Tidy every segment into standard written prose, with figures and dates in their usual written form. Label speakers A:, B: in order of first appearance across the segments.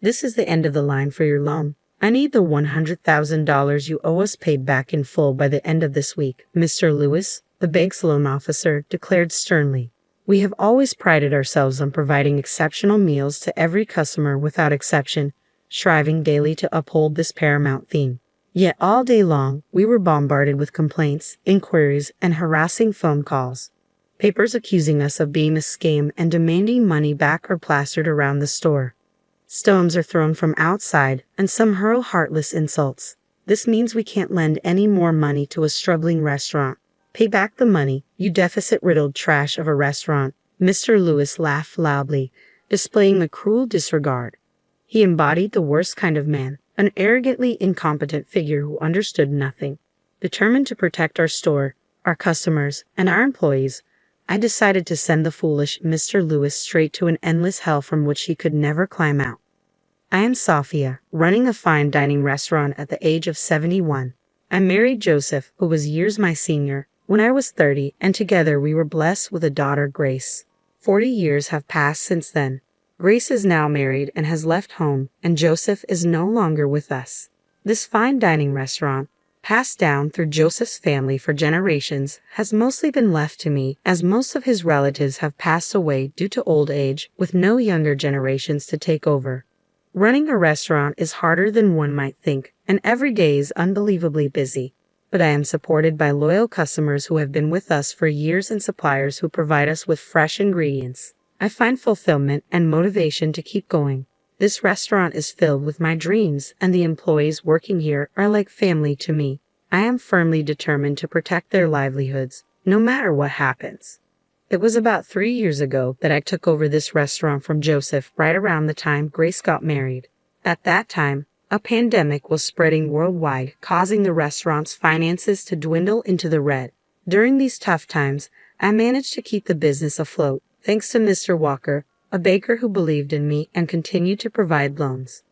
A: This is the end of the line for your loan. I need the $100,000 you owe us paid back in full by the end of this week, Mr. Lewis, the bank's loan officer, declared sternly. We have always prided ourselves on providing exceptional meals to every customer without exception, striving daily to uphold this paramount theme. Yet all day long, we were bombarded with complaints, inquiries, and harassing phone calls. Papers accusing us of being a scam and demanding money back are plastered around the store. Stones are thrown from outside, and some hurl heartless insults. This means we can't lend any more money to a struggling restaurant. Pay back the money, you deficit-riddled trash of a restaurant. Mr. Lewis laughed loudly, displaying a cruel disregard. He embodied the worst kind of man, an arrogantly incompetent figure who understood nothing. Determined to protect our store, our customers, and our employees, I decided to send the foolish Mr. Lewis straight to an endless hell from which he could never climb out. I am Sophia, running a fine dining restaurant at the age of 71. I married Joseph, who was years my senior, when I was 30, and together we were blessed with a daughter, Grace. 40 years have passed since then. Grace is now married and has left home, and Joseph is no longer with us. This fine dining restaurant, passed down through Joseph's family for generations, has mostly been left to me, as most of his relatives have passed away due to old age, with no younger generations to take over. Running a restaurant is harder than one might think, and every day is unbelievably busy. But I am supported by loyal customers who have been with us for years and suppliers who provide us with fresh ingredients. I find fulfillment and motivation to keep going. This restaurant is filled with my dreams, and the employees working here are like family to me. I am firmly determined to protect their livelihoods, no matter what happens. It was about 3 years ago that I took over this restaurant from Joseph, right around the time Grace got married. At that time, a pandemic was spreading worldwide, causing the restaurant's finances to dwindle into the red. During these tough times, I managed to keep the business afloat, thanks to Mr. Walker, a banker who believed in me and continued to provide loans.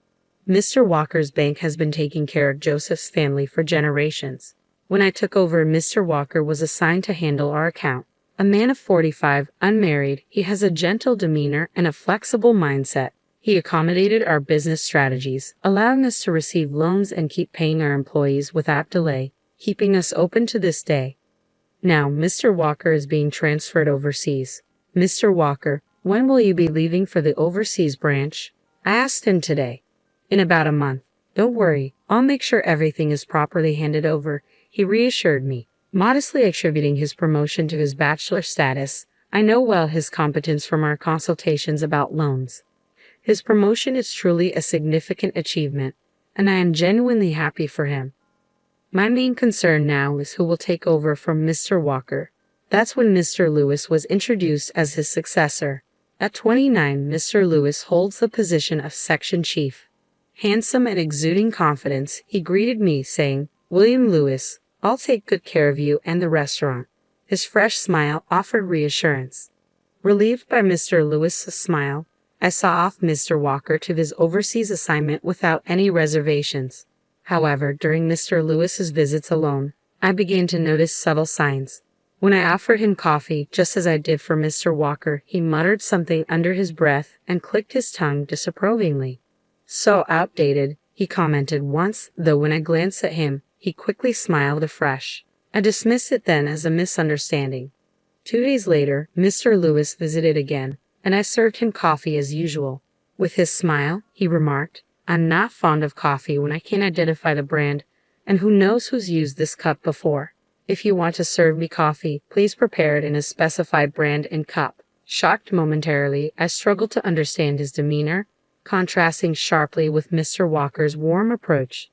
A: Mr. Walker's bank has been taking care of Joseph's family for generations. When I took over, Mr. Walker was assigned to handle our account. A man of 45, unmarried, he has a gentle demeanor and a flexible mindset. He accommodated our business strategies, allowing us to receive loans and keep paying our employees without delay, keeping us open to this day. Now, Mr. Walker is being transferred overseas. Mr. Walker, when will you be leaving for the overseas branch? I asked him today. In about a month. Don't worry, I'll make sure everything is properly handed over, he reassured me. Modestly attributing his promotion to his bachelor status, I know well his competence from our consultations about loans. His promotion is truly a significant achievement, and I am genuinely happy for him. My main concern now is who will take over from Mr. Walker. That's when Mr. Lewis was introduced as his successor. At 29, Mr. Lewis holds the position of section chief. Handsome and exuding confidence, he greeted me, saying, "William Lewis, I'll take good care of you and the restaurant." His fresh smile offered reassurance. Relieved by Mr. Lewis's smile, I saw off Mr. Walker to his overseas assignment without any reservations. However, during Mr. Lewis's visits alone, I began to notice subtle signs. When I offered him coffee, just as I did for Mr. Walker, he muttered something under his breath and clicked his tongue disapprovingly. "So outdated," he commented once, though when I glanced at him, he quickly smiled afresh. I dismissed it then as a misunderstanding. 2 days later, Mr. Lewis visited again, and I served him coffee as usual. With his smile, he remarked, "I'm not fond of coffee when I can't identify the brand, and who knows who's used this cup before. If you want to serve me coffee, please prepare it in a specified brand and cup." Shocked momentarily, I struggled to understand his demeanor, contrasting sharply with Mr. Walker's warm approach.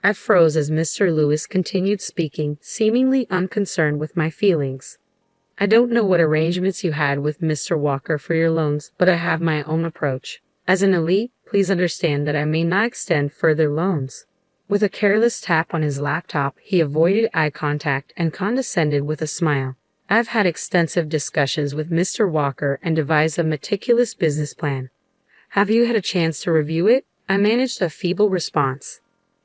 A: I froze as Mr. Lewis continued speaking, seemingly unconcerned with my feelings. "I don't know what arrangements you had with Mr. Walker for your loans, but I have my own approach. As an elite, please understand that I may not extend further loans." With a careless tap on his laptop, he avoided eye contact and condescended with a smile. "I've had extensive discussions with Mr. Walker and devised a meticulous business plan. Have you had a chance to review it?" I managed a feeble response.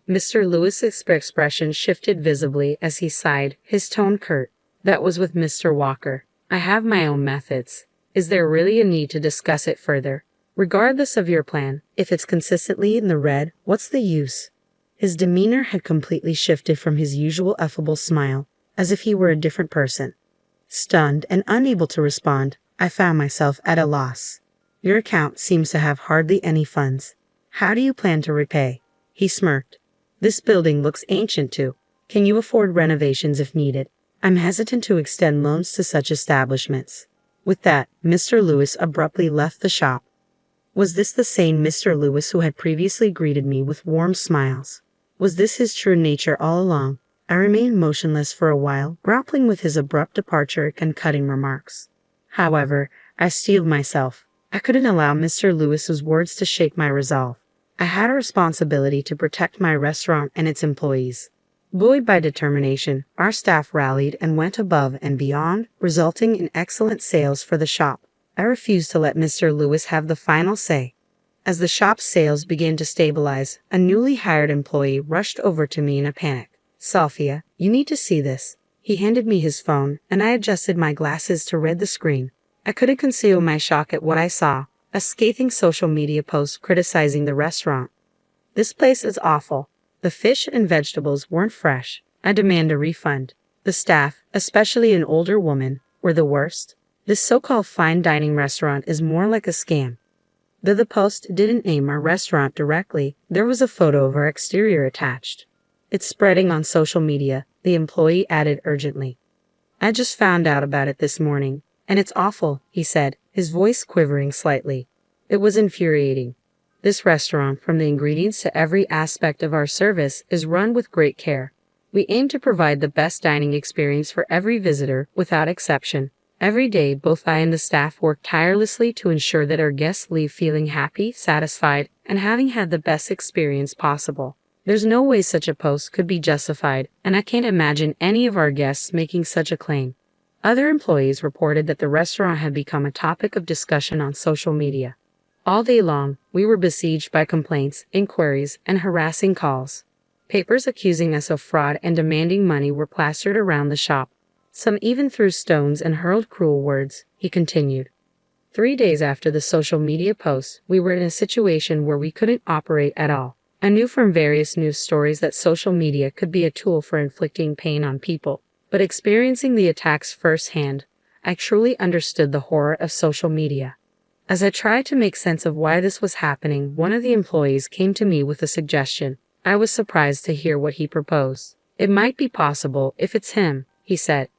A: Mr. Lewis's expression shifted visibly as he sighed, his tone curt. "That was with Mr. Walker. I have my own methods. Is there really a need to discuss it further?" Regardless of your plan, if it's consistently in the red, what's the use? His demeanor had completely shifted from his usual affable smile, as if he were a different person. Stunned and unable to respond, I found myself at a loss. Your account seems to have hardly any funds. How do you plan to repay? He smirked. This building looks ancient too. Can you afford renovations if needed? I'm hesitant to extend loans to such establishments. With that, Mr. Lewis abruptly left the shop. Was this the same Mr. Lewis who had previously greeted me with warm smiles? Was this his true nature all along? I remained motionless for a while, grappling with his abrupt departure and cutting remarks. However, I steeled myself. I couldn't allow Mr. Lewis's words to shake my resolve. I had a responsibility to protect my restaurant and its employees. Buoyed by determination, our staff rallied and went above and beyond, resulting in excellent sales for the shop. I refused to let Mr. Lewis have the final say. As the shop's sales began to stabilize, a newly hired employee rushed over to me in a panic. Sophia, you need to see this. He handed me his phone, and I adjusted my glasses to read the screen. I couldn't conceal my shock at what I saw, a scathing social media post criticizing the restaurant. This place is awful. The fish and vegetables weren't fresh. I demand a refund. The staff, especially an older woman, were the worst. This so-called fine dining restaurant is more like a scam. Though the post didn't name our restaurant directly, there was a photo of our exterior attached. It's spreading on social media, the employee added urgently. I just found out about it this morning, and it's awful, he said, his voice quivering slightly. It was infuriating. This restaurant, from the ingredients to every aspect of our service, is run with great care. We aim to provide the best dining experience for every visitor, without exception. Every day, both I and the staff work tirelessly to ensure that our guests leave feeling happy, satisfied, and having had the best experience possible. There's no way such a post could be justified, and I can't imagine any of our guests making such a claim. Other employees reported that the restaurant had become a topic of discussion on social media. All day long, we were besieged by complaints, inquiries, and harassing calls. Papers accusing us of fraud and demanding money were plastered around the shop. Some even threw stones and hurled cruel words, he continued. 3 days after the social media posts, we were in a situation where we couldn't operate at all. I knew from various news stories that social media could be a tool for inflicting pain on people, but experiencing the attacks firsthand, I truly understood the horror of social media. As I tried to make sense of why this was happening, one of the employees came to me with a suggestion. I was surprised to hear what he proposed. It might be possible if it's him, he said.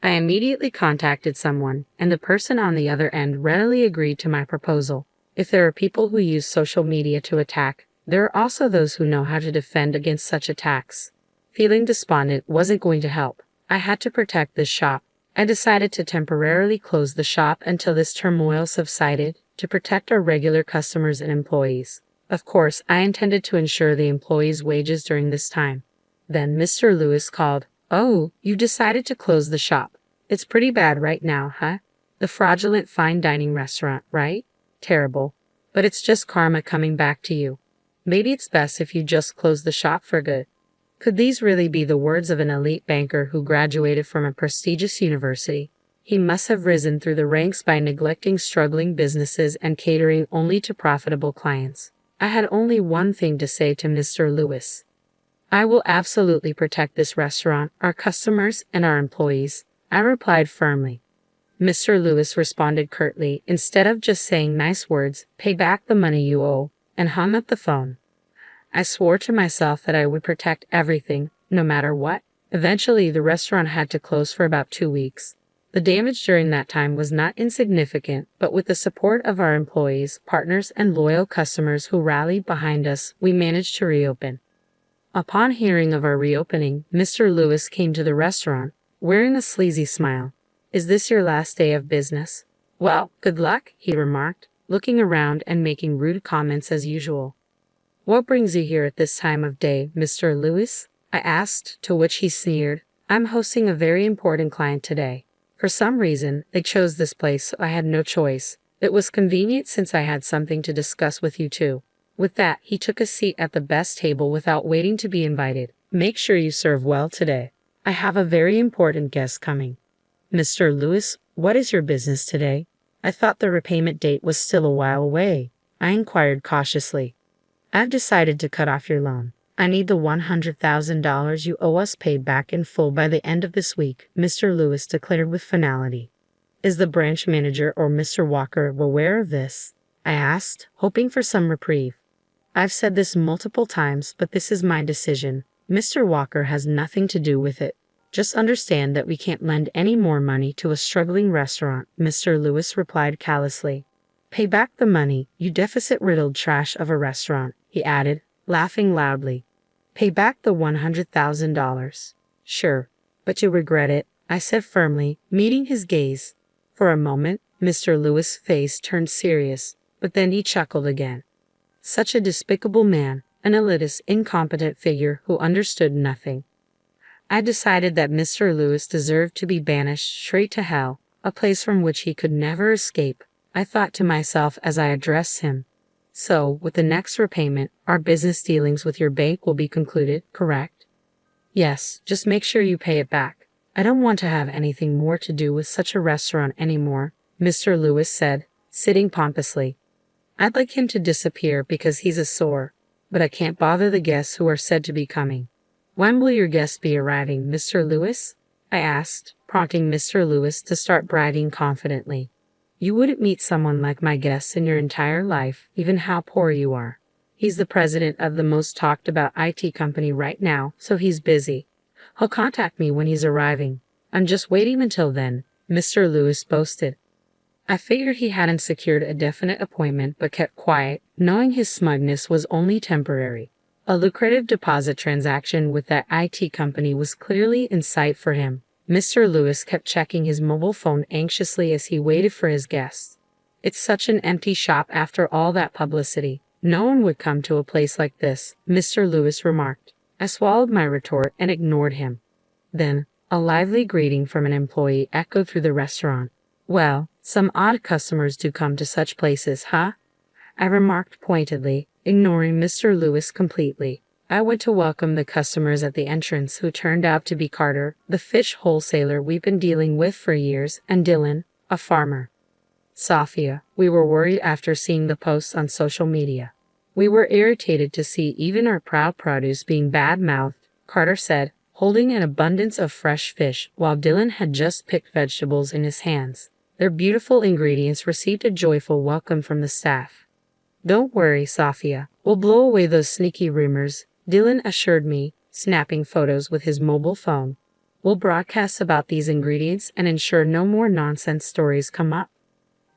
A: I immediately contacted someone, and the person on the other end readily agreed to my proposal. If there are people who use social media to attack, there are also those who know how to defend against such attacks. Feeling despondent wasn't going to help. I had to protect this shop. I decided to temporarily close the shop until this turmoil subsided, to protect our regular customers and employees. Of course, I intended to ensure the employees' wages during this time. Then Mr. Lewis called. Oh, you decided to close the shop. It's pretty bad right now, huh? The fraudulent fine dining restaurant, right? Terrible. But it's just karma coming back to you. Maybe it's best if you just close the shop for good. Could these really be the words of an elite banker who graduated from a prestigious university? He must have risen through the ranks by neglecting struggling businesses and catering only to profitable clients. I had only one thing to say to Mr. Lewis. I will absolutely protect this restaurant, our customers, and our employees, I replied firmly. Mr. Lewis responded curtly, instead of just saying nice words, pay back the money you owe, and hung up the phone. I swore to myself that I would protect everything, no matter what. Eventually, the restaurant had to close for about 2 weeks. The damage during that time was not insignificant, but with the support of our employees, partners, and loyal customers who rallied behind us, we managed to reopen. Upon hearing of our reopening, Mr. Lewis came to the restaurant, wearing a sleazy smile. Is this your last day of business? Well, good luck, he remarked, looking around and making rude comments as usual. What brings you here at this time of day, Mr. Lewis? I asked, to which he sneered. I'm hosting a very important client today. For some reason, they chose this place, so I had no choice. It was convenient since I had something to discuss with you too. With that, he took a seat at the best table without waiting to be invited. Make sure you serve well today. I have a very important guest coming. Mr. Lewis, what is your business today? I thought the repayment date was still a while away. I inquired cautiously. I've decided to cut off your loan. I need the $100,000 you owe us paid back in full by the end of this week, Mr. Lewis declared with finality. Is the branch manager or Mr. Walker aware of this? I asked, hoping for some reprieve. I've said this multiple times, but this is my decision. Mr. Walker has nothing to do with it. Just understand that we can't lend any more money to a struggling restaurant, Mr. Lewis replied callously. Pay back the money, you deficit-riddled trash of a restaurant, he added, laughing loudly. Pay back the $100,000. Sure, but you'll regret it, I said firmly, meeting his gaze. For a moment, Mr. Lewis' face turned serious, but then he chuckled again. Such a despicable man, an elitist, incompetent figure who understood nothing. I decided that Mr. Lewis deserved to be banished straight to hell, a place from which he could never escape, I thought to myself as I addressed him. So, with the next repayment, our business dealings with your bank will be concluded, correct? Yes, just make sure you pay it back. I don't want to have anything more to do with such a restaurant anymore, Mr. Lewis said, sitting pompously. I'd like him to disappear because he's a sore, but I can't bother the guests who are said to be coming. When will your guests be arriving, Mr. Lewis? I asked, prompting Mr. Lewis to start bragging confidently. You wouldn't meet someone like my guests in your entire life, even how poor you are. He's the president of the most talked about IT company right now, so he's busy. He'll contact me when he's arriving. I'm just waiting until then, Mr. Lewis boasted. I figured he hadn't secured a definite appointment but kept quiet, knowing his smugness was only temporary. A lucrative deposit transaction with that IT company was clearly in sight for him. Mr. Lewis kept checking his mobile phone anxiously as he waited for his guests. It's such an empty shop after all that publicity. No one would come to a place like this, Mr. Lewis remarked. I swallowed my retort and ignored him. Then, a lively greeting from an employee echoed through the restaurant. Well, some odd customers do come to such places, huh? I remarked pointedly, ignoring Mr. Lewis completely. I went to welcome the customers at the entrance, who turned out to be Carter, the fish wholesaler we've been dealing with for years, and Dylan, a farmer. Sophia, we were worried after seeing the posts on social media. We were irritated to see even our proud produce being bad-mouthed, Carter said, holding an abundance of fresh fish while Dylan had just picked vegetables in his hands. Their beautiful ingredients received a joyful welcome from the staff. Don't worry, Sophia. We'll blow away those sneaky rumors, Dylan assured me, snapping photos with his mobile phone. We'll broadcast about these ingredients and ensure no more nonsense stories come up.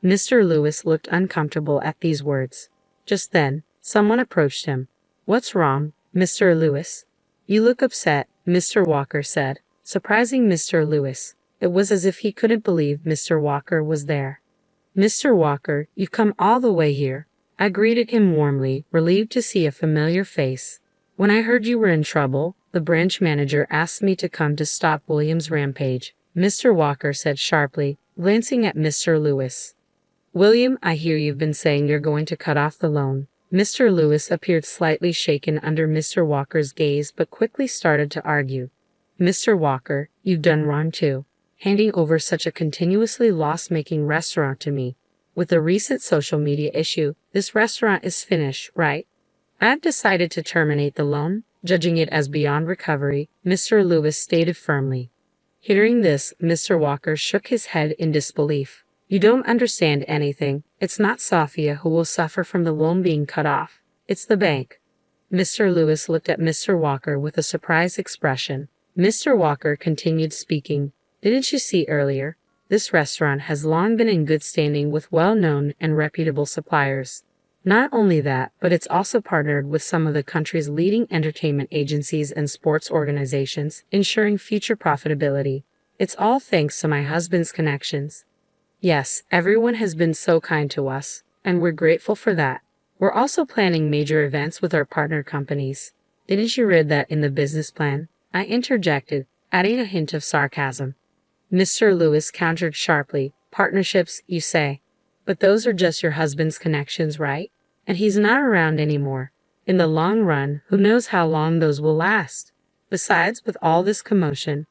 A: Mr. Lewis looked uncomfortable at these words. Just then, someone approached him. What's wrong, Mr. Lewis? You look upset, Mr. Walker said, surprising Mr. Lewis. It was as if he couldn't believe Mr. Walker was there. Mr. Walker, you've come all the way here. I greeted him warmly, relieved to see a familiar face. When I heard you were in trouble, the branch manager asked me to come to stop William's rampage, Mr. Walker said sharply, glancing at Mr. Lewis. William, I hear you've been saying you're going to cut off the loan. Mr. Lewis appeared slightly shaken under Mr. Walker's gaze but quickly started to argue. Mr. Walker, you've done wrong too, handing over such a continuously loss-making restaurant to me. With the recent social media issue, this restaurant is finished, right? I've decided to terminate the loan, judging it as beyond recovery, Mr. Lewis stated firmly. Hearing this, Mr. Walker shook his head in disbelief. You don't understand anything. It's not Sophia who will suffer from the loan being cut off. It's the bank. Mr. Lewis looked at Mr. Walker with a surprised expression. Mr. Walker continued speaking. Didn't you see earlier? This restaurant has long been in good standing with well-known and reputable suppliers. Not only that, but it's also partnered with some of the country's leading entertainment agencies and sports organizations, ensuring future profitability. It's all thanks to my husband's connections. Yes, everyone has been so kind to us, and we're grateful for that. We're also planning major events with our partner companies. Didn't you read that in the business plan? I interjected, adding a hint of sarcasm. Mr. Lewis countered sharply. Partnerships, you say? But those are just your husband's connections, right? And he's not around anymore. In the long run, who knows how long those will last? Besides, with all this commotion,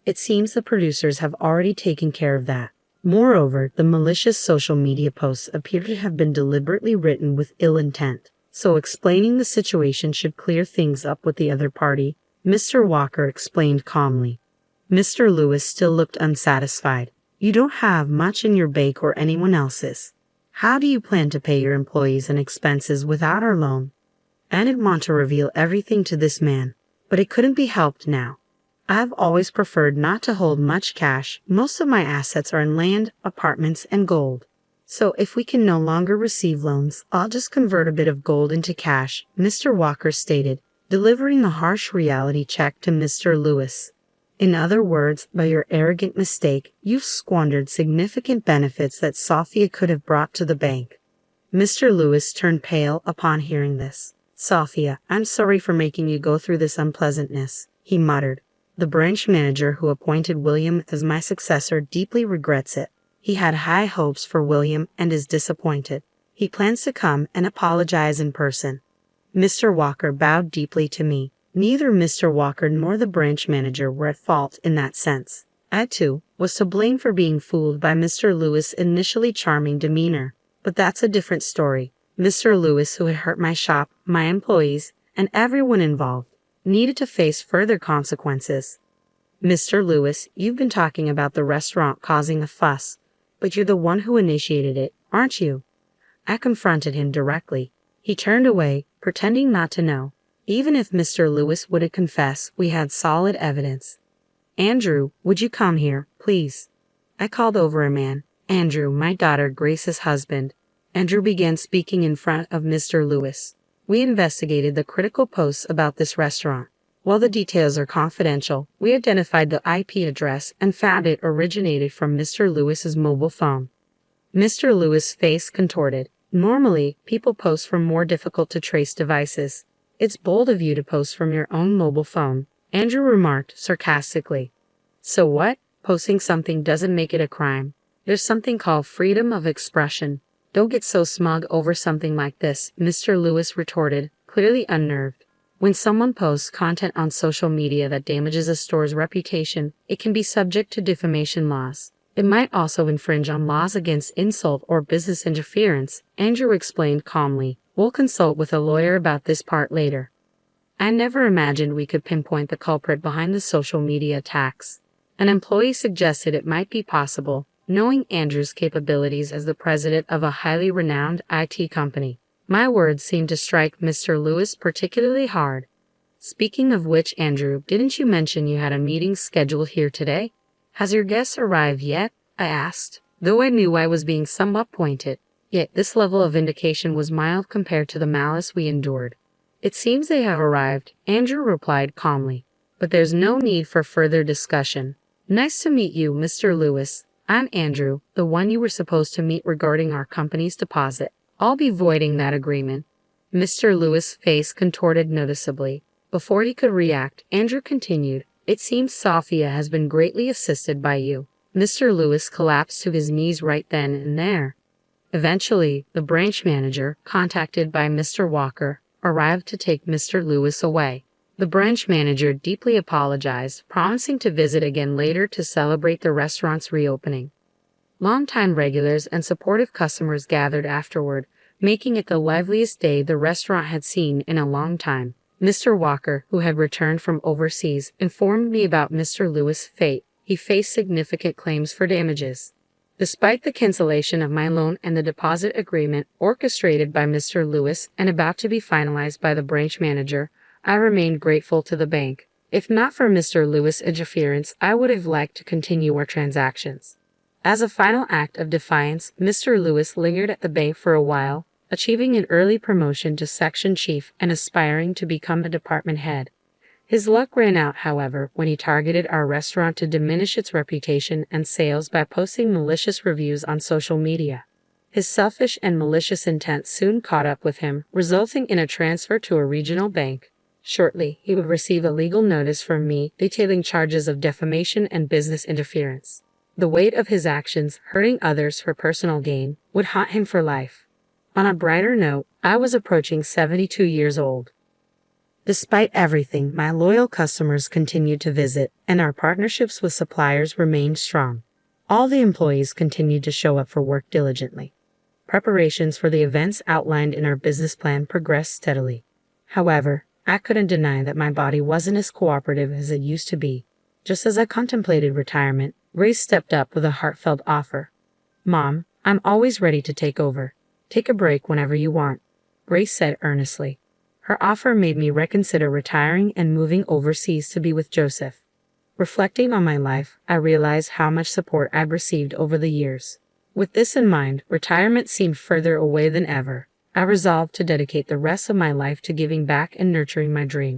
A: it seems the producers have already taken care of that. Moreover, the malicious social media posts appear to have been deliberately written with ill intent, so explaining the situation should clear things up with the other party, Mr. Walker explained calmly. Mr. Lewis still looked unsatisfied. You don't have much in your bank or anyone else's. How do you plan to pay your employees and expenses without our loan? I didn't want to reveal everything to this man, but it couldn't be helped now. I've always preferred not to hold much cash. Most of my assets are in land, apartments, and gold. So if we can no longer receive loans, I'll just convert a bit of gold into cash, Mr. Walker stated, delivering the harsh reality check to Mr. Lewis. In other words, by your arrogant mistake, you've squandered significant benefits that Sophia could have brought to the bank. Mr. Lewis turned pale upon hearing this. Sophia, I'm sorry for making you go through this unpleasantness, he muttered. The branch manager who appointed William as my successor deeply regrets it. He had high hopes for William and is disappointed. He plans to come and apologize in person. Mr. Walker bowed deeply to me. Neither Mr. Walker nor the branch manager were at fault in that sense. I, too, was to blame for being fooled by Mr. Lewis' initially charming demeanor. But that's a different story. Mr. Lewis, who had hurt my shop, my employees, and everyone involved, needed to face further consequences. Mr. Lewis, you've been talking about the restaurant causing a fuss, but you're the one who initiated it, aren't you? I confronted him directly. He turned away, pretending not to know. Even if Mr. Lewis wouldn't confess, we had solid evidence. Andrew, would you come here, please? I called over a man. Andrew, my daughter Grace's husband. Andrew began speaking in front of Mr. Lewis. We investigated the critical posts about this restaurant. While the details are confidential, we identified the IP address and found it originated from Mr. Lewis's mobile phone. Mr. Lewis' face contorted. Normally, people post from more difficult-to-trace devices. It's bold of you to post from your own mobile phone, Andrew remarked sarcastically. So what? Posting something doesn't make it a crime. There's something called freedom of expression. Don't get so smug over something like this, Mr. Lewis retorted, clearly unnerved. When someone posts content on social media that damages a store's reputation, it can be subject to defamation laws. It might also infringe on laws against insult or business interference, Andrew explained calmly. We'll consult with a lawyer about this part later. I never imagined we could pinpoint the culprit behind the social media attacks. An employee suggested it might be possible, knowing Andrew's capabilities as the president of a highly renowned IT company. My words seemed to strike Mr. Lewis particularly hard. Speaking of which, Andrew, didn't you mention you had a meeting scheduled here today? Has your guest arrived yet? I asked, though I knew I was being somewhat pointed. Yet this level of vindication was mild compared to the malice we endured. It seems they have arrived, Andrew replied calmly. But there's no need for further discussion. Nice to meet you, Mr. Lewis. I'm Andrew, the one you were supposed to meet regarding our company's deposit. I'll be voiding that agreement. Mr. Lewis' face contorted noticeably. Before he could react, Andrew continued, It seems Sophia has been greatly assisted by you. Mr. Lewis collapsed to his knees right then and there. Eventually, the branch manager, contacted by Mr. Walker, arrived to take Mr. Lewis away. The branch manager deeply apologized, promising to visit again later to celebrate the restaurant's reopening. Longtime regulars and supportive customers gathered afterward, making it the liveliest day the restaurant had seen in a long time. Mr. Walker, who had returned from overseas, informed me about Mr. Lewis' fate. He faced significant claims for damages. Despite the cancellation of my loan and the deposit agreement orchestrated by Mr. Lewis and about to be finalized by the branch manager, I remained grateful to the bank. If not for Mr. Lewis' interference, I would have liked to continue our transactions. As a final act of defiance, Mr. Lewis lingered at the bank for a while, achieving an early promotion to section chief and aspiring to become a department head. His luck ran out, however, when he targeted our restaurant to diminish its reputation and sales by posting malicious reviews on social media. His selfish and malicious intent soon caught up with him, resulting in a transfer to a regional bank. Shortly, he would receive a legal notice from me detailing charges of defamation and business interference. The weight of his actions, hurting others for personal gain, would haunt him for life. On a brighter note, I was approaching 72 years old. Despite everything, my loyal customers continued to visit, and our partnerships with suppliers remained strong. All the employees continued to show up for work diligently. Preparations for the events outlined in our business plan progressed steadily. However, I couldn't deny that my body wasn't as cooperative as it used to be. Just as I contemplated retirement, Grace stepped up with a heartfelt offer. "Mom, I'm always ready to take over. Take a break whenever you want," Grace said earnestly. Her offer made me reconsider retiring and moving overseas to be with Joseph. Reflecting on my life, I realized how much support I'd received over the years. With this in mind, retirement seemed further away than ever. I resolved to dedicate the rest of my life to giving back and nurturing my dream.